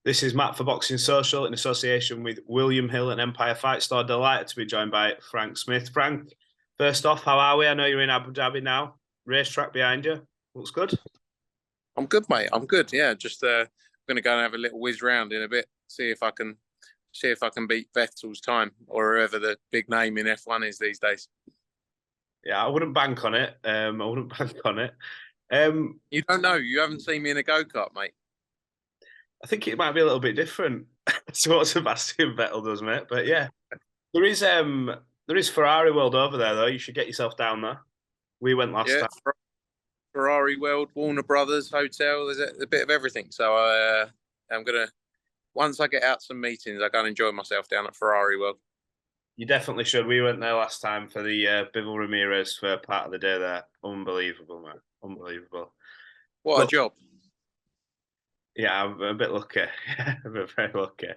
This is Matt for Boxing Social in association with William Hill and Empire Fight Store. Delighted to be joined by Frank Smith. Frank, first off, how are we? I know you're in Abu Dhabi now. Racetrack behind you. Looks good. I'm good, mate. I'm good. Yeah, just going to go and have a little whiz round in a bit. See if I can beat Vettel's time or whoever the big name in F1 is these days. Yeah, I wouldn't bank on it. You don't know. You haven't seen me in a go-kart, mate. I think it might be a little bit different to what Sebastian Vettel does, mate. But yeah, there is Ferrari World over there though. You should get yourself down there. We went last time. Ferrari World, Warner Brothers Hotel. There's a bit of everything. So I'm gonna, once I get out some meetings, I go and enjoy myself down at Ferrari World. You definitely should. We went there last time for the Bivol Ramirez for part of the day there. Unbelievable, man. Unbelievable. What a job. Yeah, I'm a bit lucky. I'm very lucky.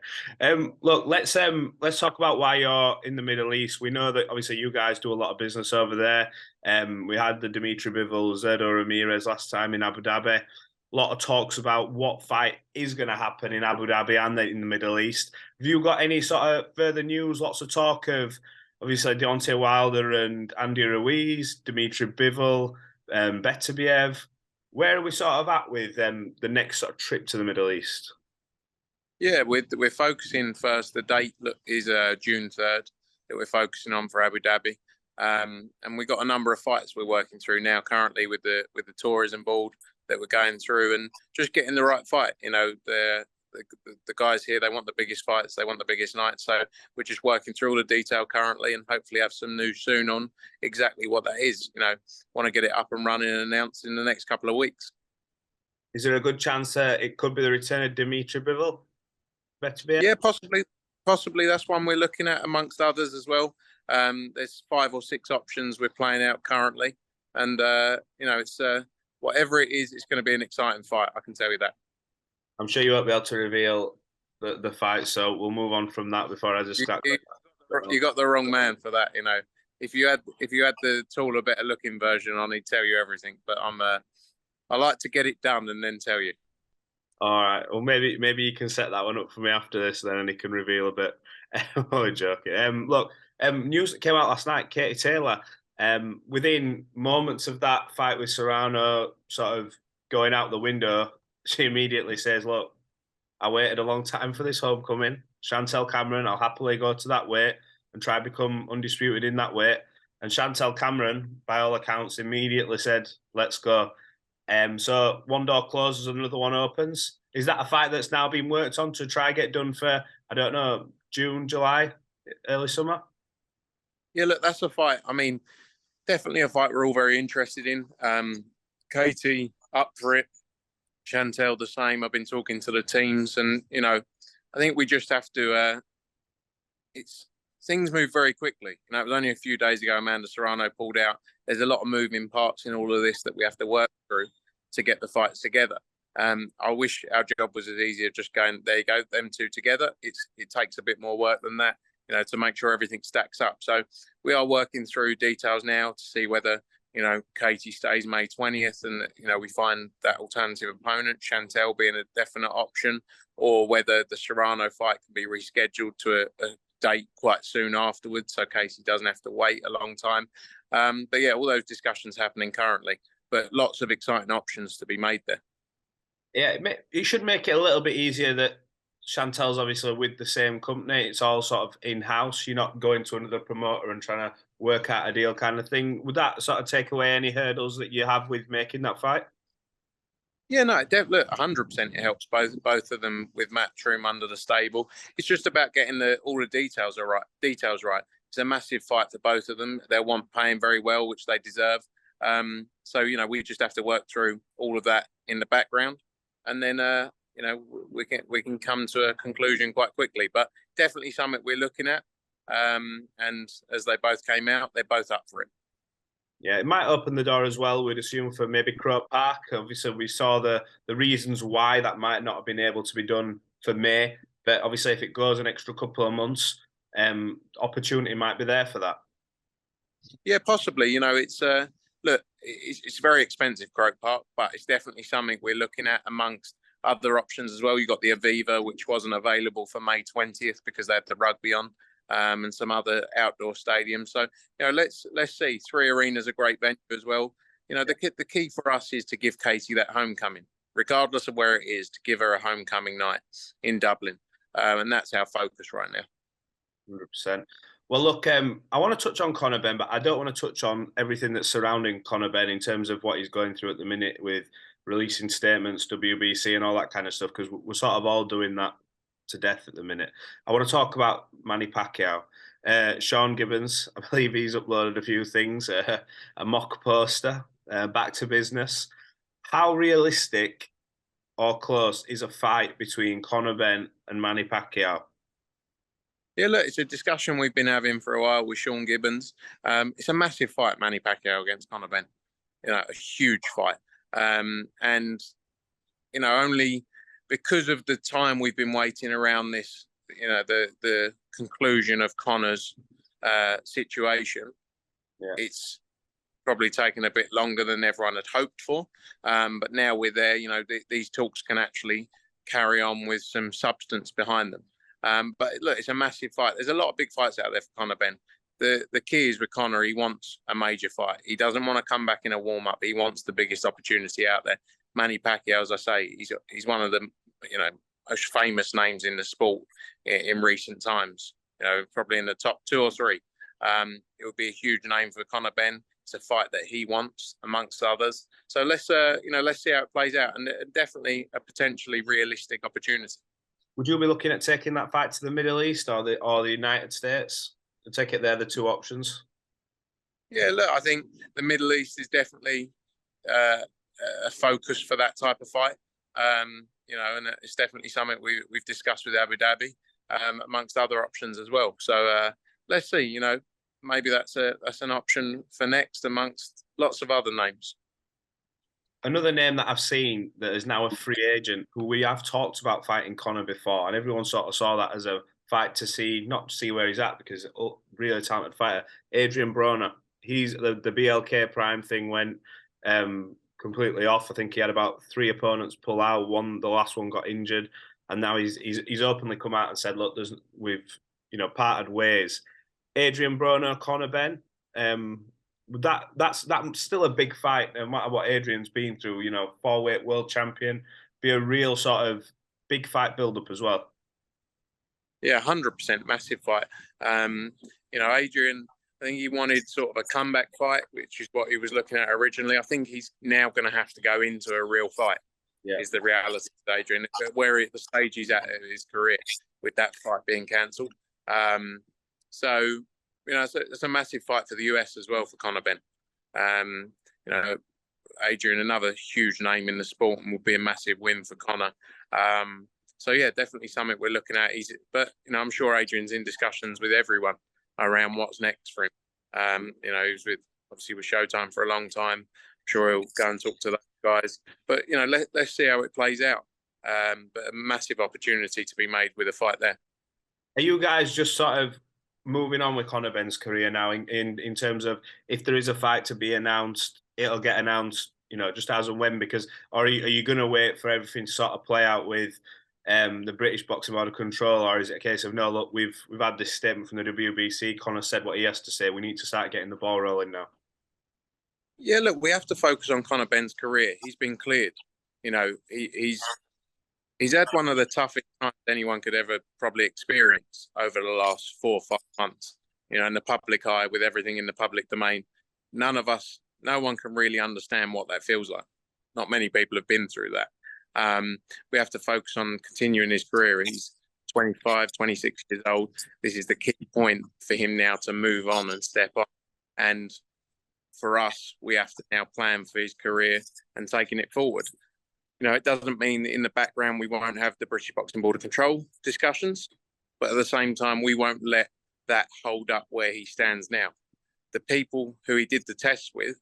Look, let's talk about why you're in the Middle East. We know that obviously you guys do a lot of business over there. We had the Dmitry Bivol, Zerdo Ramirez last time in Abu Dhabi. A lot of talks about what fight is going to happen in Abu Dhabi and in the Middle East. Have you got any sort of further news? Lots of talk of obviously Deontay Wilder and Andy Ruiz, Dmitry Bivol, Beterbiev. Where are we sort of at with the next sort of trip to the Middle East? Yeah, we're focusing first. The date is June 3rd that we're focusing on for Abu Dhabi, and we've got a number of fights we're working through now currently with the tourism board that we're going through and just getting the right fight. You know, the guys here, they want the biggest fights, they want the biggest nights. So we're just working through all the detail currently and hopefully have some news soon on exactly what that is. You know, want to get it up and running and announced in the next couple of weeks. Is there a good chance it could be the return of Dmitry Bivol? Yeah, possibly. That's one we're looking at amongst others as well. There's 5 or 6 options we're playing out currently. And, you know, it's whatever it is, it's going to be an exciting fight. I can tell you that. I'm sure you won't be able to reveal the fight, so we'll move on from that before I just start. You got the wrong man for that, you know. If you had the taller, better looking version on, he'd tell you everything. But I like to get it done and then tell you. All right. Well, maybe you can set that one up for me after this, then, and he can reveal a bit. I'm only joking. Look, news that came out last night. Katie Taylor, within moments of that fight with Serrano, sort of going out the window, she immediately says, "Look, I waited a long time for this homecoming. Chantelle Cameron, I'll happily go to that weight and try to become undisputed in that weight." And Chantelle Cameron, by all accounts, immediately said, "Let's go." So one door closes, another one opens. Is that a fight that's now been worked on to try get done for, I don't know, June, July, early summer? Yeah, look, that's a fight. I mean, definitely a fight we're all very interested in. Katie up for it. Chantelle the same. I've been talking to the teams, and you know, I think we just have to. Things move very quickly. You know, it was only a few days ago Amanda Serrano pulled out. There's a lot of moving parts in all of this that we have to work through to get the fights together. I wish our job was as easy as just going, there you go, them two together. It takes a bit more work than that, you know, to make sure everything stacks up. So we are working through details now to see whether, you know, Katie stays May 20th and, you know, we find that alternative opponent, Chantelle being a definite option, or whether the Serrano fight can be rescheduled to a date quite soon afterwards, so Casey doesn't have to wait a long time. But yeah, all those discussions happening currently, but lots of exciting options to be made there. Yeah, it should make it a little bit easier that Chantelle's obviously with the same company. It's all sort of in-house. You're not going to another promoter and trying to work out a deal kind of thing. Would that sort of take away any hurdles that you have with making that fight? Yeah, no, look, 100% it helps both of them with Matchroom under the stable. It's just about getting all the details right. It's a massive fight for both of them. They're one paying very well, which they deserve. So, you know, we just have to work through all of that in the background. And then, you know, we can come to a conclusion quite quickly. But definitely something we're looking at. And as they both came out, they're both up for it. Yeah, it might open the door as well, we'd assume, for maybe Croke Park. Obviously, we saw the reasons why that might not have been able to be done for May. But obviously, if it goes an extra couple of months, opportunity might be there for that. Yeah, possibly. You know, it's look, it's very expensive, Croke Park, but it's definitely something we're looking at amongst other options as well. You got the Aviva, which wasn't available for May 20th because they had the rugby on, and some other outdoor stadiums. So, let's see. 3 Arena's a great venue as well. The key for us is to give Katie that homecoming, regardless of where it is, to give her a homecoming night in Dublin. And that's our focus right now. 100%. Well, look, I want to touch on Conor Benn, but I don't want to touch on everything that's surrounding Conor Benn in terms of what he's going through at the minute with releasing statements, WBC and all that kind of stuff, because we're sort of all doing that to death at the minute. I want to talk about Manny Pacquiao. Sean Gibbons, I believe he's uploaded a few things, a mock poster, back to business. How realistic or close is a fight between Conor Benn and Manny Pacquiao? Yeah, look, it's a discussion we've been having for a while with Sean Gibbons. It's a massive fight, Manny Pacquiao against Conor Benn. A huge fight. And only because of the time we've been waiting around this, the conclusion of Conor's situation, it's probably taken a bit longer than everyone had hoped for. But now we're there, these talks can actually carry on with some substance behind them. But look, it's a massive fight. There's a lot of big fights out there for Conor Benn. The key is with Conor, he wants a major fight. He doesn't want to come back in a warm-up. He wants the biggest opportunity out there. Manny Pacquiao, as I say, he's one of the most famous names in the sport in recent times. Probably in the top 2 or 3. It would be a huge name for Conor Benn. It's a fight that he wants, amongst others. So let's see how it plays out, and definitely a potentially realistic opportunity. Would you be looking at taking that fight to the Middle East or the United States? To take it there, the 2 options. Yeah, look, I think the Middle East is definitely a focus for that type of fight. And it's definitely something we've discussed with Abu Dhabi, amongst other options as well. So let's see. Maybe that's an option for next amongst lots of other names. Another name that I've seen that is now a free agent, who we have talked about fighting Conor before, and everyone sort of saw that as a fight to see, not to see where he's at, because really talented fighter, Adrien Broner. He's the BLK Prime thing went completely off. I think he had about 3 opponents pull out. The last one got injured, and now he's openly come out and said, "Look, we've parted ways." Adrien Broner, Conor Benn. That's still a big fight, no matter what Adrian's been through. 4-weight world champion, be a real sort of big fight build up as well. Yeah, 100% massive fight. Adrian, I think he wanted sort of a comeback fight, which is what he was looking at originally. I think he's now going to have to go into a real fight. Yeah, is the reality of Adrian, where the stage he's at in his career with that fight being cancelled. So it's a massive fight for the US as well for Conor Benn. Adrian, another huge name in the sport, and will be a massive win for Conor. So yeah, definitely something we're looking at. But I'm sure Adrian's in discussions with everyone around what's next for him. He's obviously with Showtime for a long time. I'm sure he'll go and talk to those guys. But let's see how it plays out. But a massive opportunity to be made with a fight there. Are you guys just sort of moving on with Conor Benn's career now in terms of, if there is a fight to be announced, it'll get announced, just as and when? Because are you going to wait for everything to sort of play out with the British Boxing Board of Control, or is it a case of, no, look, we've had this statement from the WBC, Conor said what he has to say, we need to start getting the ball rolling now? Yeah, look, we have to focus on Conor Benn's career. He's been cleared. He's had one of the toughest times anyone could ever probably experience over the last 4 or 5 months. In the public eye, with everything in the public domain. No one can really understand what that feels like. Not many people have been through that. We have to focus on continuing his career. He's 25, 26 years old. This is the key point for him now to move on and step up. And for us, we have to now plan for his career and taking it forward. It doesn't mean that in the background we won't have the British Boxing Board of Control discussions, but at the same time, we won't let that hold up where he stands now. The people who he did the tests with,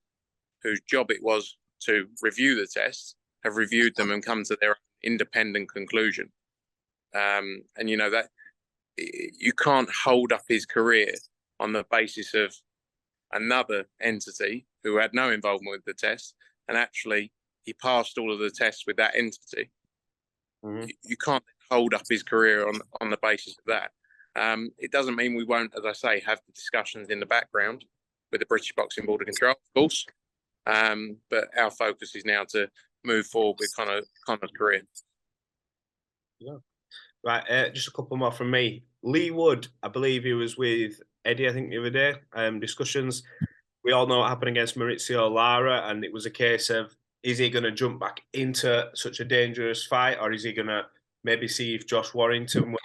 whose job it was to review the tests, have reviewed them and come to their independent conclusion. And that you can't hold up his career on the basis of another entity who had no involvement with the test, and actually he passed all of the tests with that entity. You can't hold up his career on the basis of that. It doesn't mean we won't, as I say, have the discussions in the background with the British Boxing Board of Control, of course. But our focus is now to move forward with Conor's career. Yeah. Right, just a couple more from me. Leigh Wood, I believe he was with Eddie, I think, the other day. Discussions. We all know what happened against Maurizio Lara, and it was a case of, is he going to jump back into such a dangerous fight, or is he going to maybe see if Josh Warrington will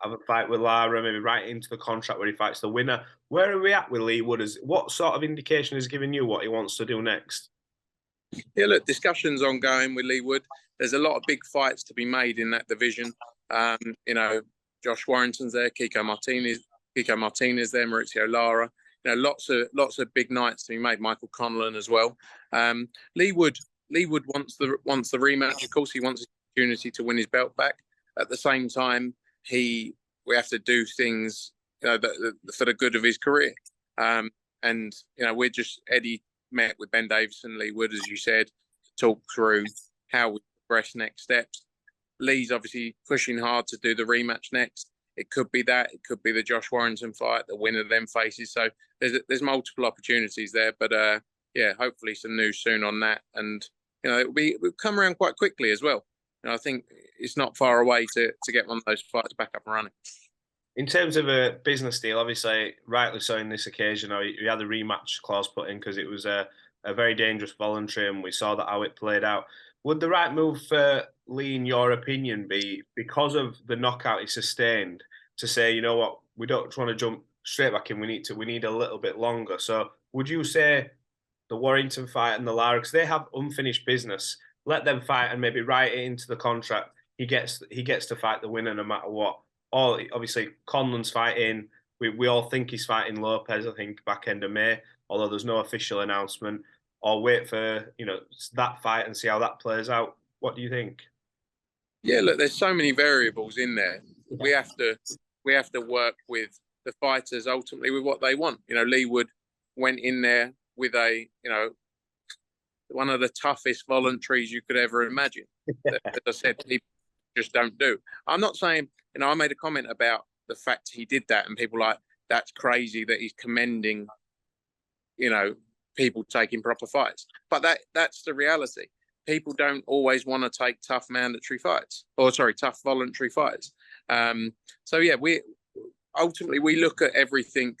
have a fight with Lara, maybe right into the contract where he fights the winner? Where are we at with Leigh Wood? What sort of indication is giving you what he wants to do next? Yeah, look, discussions ongoing with Leigh Wood. There's a lot of big fights to be made in that division. You know, Josh Warrington's there, Kiko Martinez there, Maurizio Lara. You know, lots of big nights to be made. Michael Conlon as well. Leigh Wood wants the rematch. Of course, he wants the opportunity to win his belt back. At the same time, we have to do things, you know, for the good of his career. And you know, Eddie met with Ben Davis and Leigh Wood, as you said, to talk through how we progress next steps. Leigh's obviously pushing hard to do the rematch next. It could be that. It could be the Josh Warrington fight, the winner then faces. So there's multiple opportunities there. But yeah, hopefully some news soon on that. And you know, it'll come around quite quickly as well. You know, I think it's not far away to get one of those fights back up and running. In terms of a business deal, obviously, rightly so in this occasion, you had a rematch clause put in because it was a very dangerous voluntary, and we saw that how it played out. Would the right move for Leigh, in your opinion, be, because of the knockout he sustained, to say, you know what, we don't want to jump straight back in, we need a little bit longer? So would you say the Warrington fight and the Lara, because they have unfinished business, let them fight and maybe write it into the contract, he gets to fight the winner no matter what? Or obviously Conlon's fighting, we all think he's fighting Lopez, I think, back end of May, although there's no official announcement. Or wait for, you know, that fight and see how that plays out. What do you think? Yeah, look, there's so many variables in there. We have to work with the fighters ultimately with what they want. You know, Leigh Wood went in there with one of the toughest voluntaries you could ever imagine. As I said, people just don't do. I'm not saying, you know, I made a comment about the fact he did that, and people like, that's crazy that he's commending, you know, people taking proper fights. But that's the reality. People don't always want to take tough mandatory fights, tough voluntary fights. So yeah, we look at everything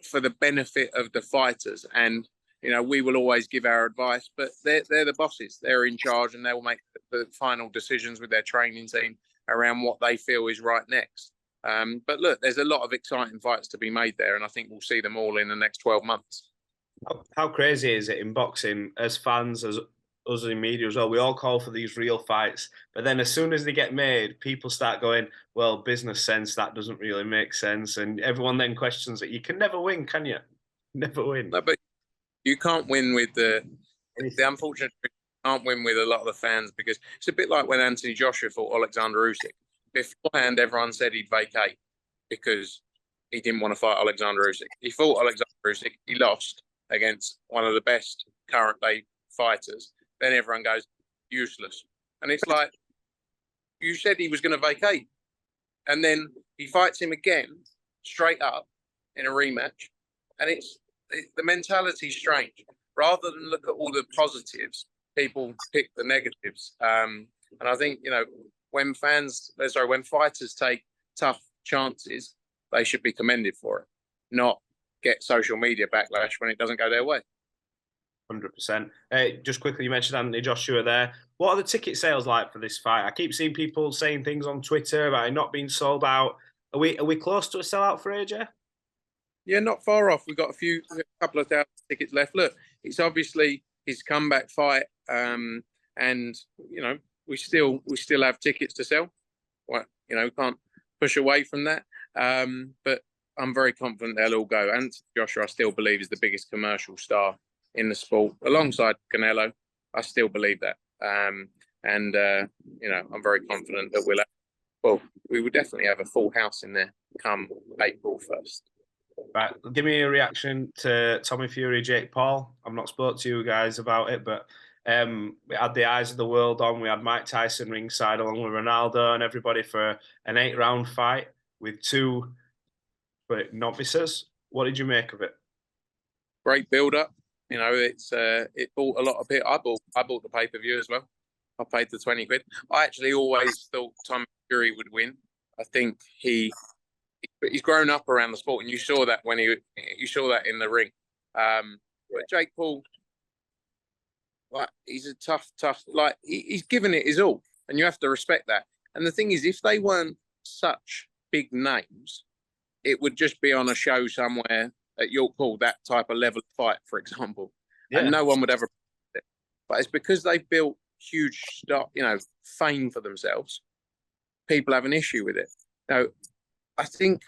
for the benefit of the fighters, and you know, we will always give our advice, but they're the bosses. They're in charge, and they will make the final decisions with their training team around what they feel is right next. But look, there's a lot of exciting fights to be made there, and I think we'll see them all in the next 12 months. How crazy is it in boxing, as fans, as us in media as well? We all call for these real fights, but then as soon as they get made, people start going, well, business sense, that doesn't really make sense. And everyone then questions it. You can never win, can you? Never win. No, but you can't win with the unfortunate. You can't win with a lot of the fans, because it's a bit like when Anthony Joshua fought Alexander Usyk. Beforehand, everyone said he'd vacate because he didn't want to fight Alexander Usyk. He fought Alexander Usyk. He lost against one of the best current day fighters. Then everyone goes, useless. And it's like, you said he was going to vacate. And then he fights him again, straight up, in a rematch. And the mentality's strange. Rather than look at all the positives, people pick the negatives. And I think, you know, when fighters take tough chances, they should be commended for it, not get social media backlash when it doesn't go their way. 100%. Just quickly, you mentioned Anthony Joshua there. What are the ticket sales like for this fight? I keep seeing people saying things on Twitter about it not being sold out. Are we close to a sellout for AJ? Yeah, not far off. We've got a couple of thousand tickets left. Look, it's obviously his comeback fight, and you know, we still have tickets to sell. Well, you know, we can't push away from that. But I'm very confident they'll all go. And Joshua, I still believe, is the biggest commercial star in the sport, alongside Canelo. I still believe that. You know, I'm very confident that we will definitely have a full house in there come April 1st. Right, give me a reaction to Tommy Fury, Jake Paul. I've not spoke to you guys about it, but We had the eyes of the world on. We had Mike Tyson ringside along with Ronaldo and everybody for an 8-round fight with 2 novices. What did you make of it? Great build up. You know, it bought a lot of it. I bought the pay-per-view as well. I paid the 20 quid. I actually always thought Tom Fury would win. I think he's grown up around the sport, and you saw that you saw that in the ring. But Jake Paul, like, he's a tough, like, he's given it his all, and you have to respect that. And the thing is, if they weren't such big names, it would just be on a show somewhere at York Hall, that type of level of fight, for example, and no one would ever. But it's because they built huge, fame for themselves. People have an issue with it. Now, I think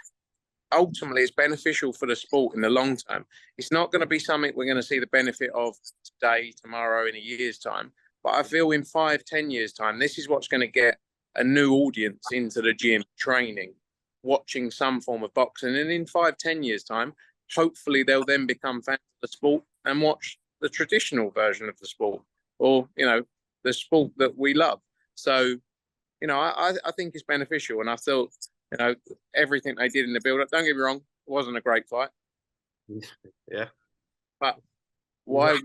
ultimately it's beneficial for the sport in the long term. It's not going to be something we're going to see the benefit of today, tomorrow, in a year's time. But I feel in 5-10 years' time, this is what's going to get a new audience into the gym, training, watching some form of boxing. And in 5-10 years' time, hopefully they'll then become fans of the sport and watch the traditional version of the sport, or, the sport that we love. So, I think it's beneficial. And I thought, everything they did in the build-up, don't get me wrong, it wasn't a great fight. Yeah. But why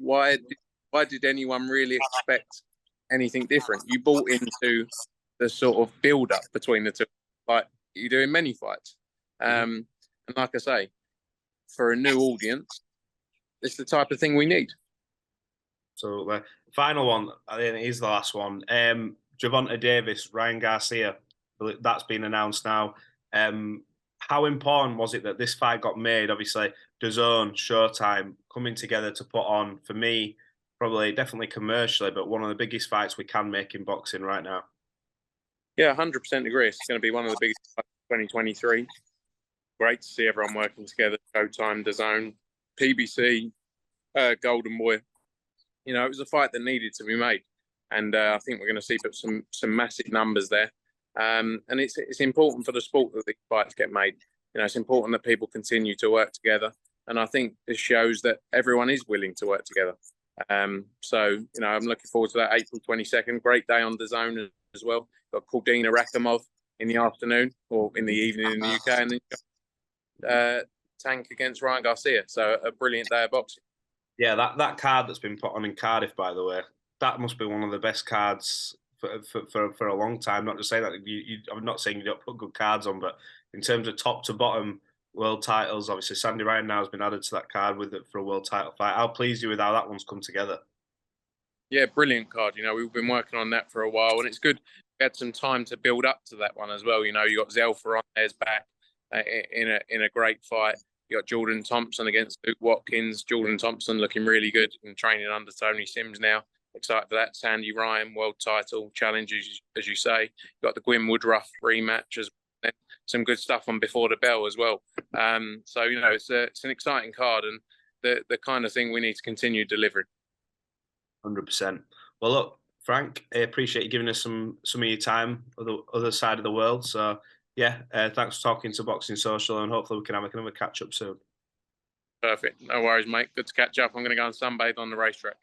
did anyone really expect anything different? You bought into the sort of build-up between the two, like you do in many fights. And like I say, for a new audience, it's the type of thing we need. So final one, I think it is the last one. Gervonta Davies, Ryan Garcia, that's been announced now. How important was it that this fight got made? Obviously, DAZN Showtime coming together to put on, for me, definitely commercially, but one of the biggest fights we can make in boxing right now. Yeah, 100% agree. It's going to be one of the biggest fights of 2023. Great to see everyone working together. Showtime, DAZN, PBC, Golden Boy. It was a fight that needed to be made, and I think we're going to see some massive numbers there. And it's important for the sport that these fights get made. It's important that people continue to work together, and I think this shows that everyone is willing to work together. So I'm looking forward to that April 22nd. Great day on DAZN as well. Got Kaldina Rakhimov in the afternoon or in the evening in the UK, and then Tank against Ryan Garcia. So a brilliant day of boxing. Yeah, that card that's been put on in Cardiff, by the way, that must be one of the best cards for a long time. Not to say that I'm not saying you don't put good cards on, but in terms of top to bottom world titles, obviously Sandy Ryan now has been added to that card for a world title fight. How pleased you with how that one's come together? Yeah, brilliant card. We've been working on that for a while, and it's good. We had some time to build up to that one as well. You got Zelfa on there's back in a great fight. You got Jordan Thompson against Luke Watkins. Jordan Thompson looking really good and training under Tony Sims now. Excited for that. Sandy Ryan, world title challenge, as you say. You got the Gwyn Woodruff rematch as well. Some good stuff on Before the Bell as well. So it's an exciting card, and the kind of thing we need to continue delivering. 100%. Well, look, Frank, I appreciate you giving us some of your time on the other side of the world. So yeah, thanks for talking to Boxing Social, and hopefully we can have another catch up soon. Perfect. No worries, mate. Good to catch up. I'm going to go and sunbathe on the racetrack.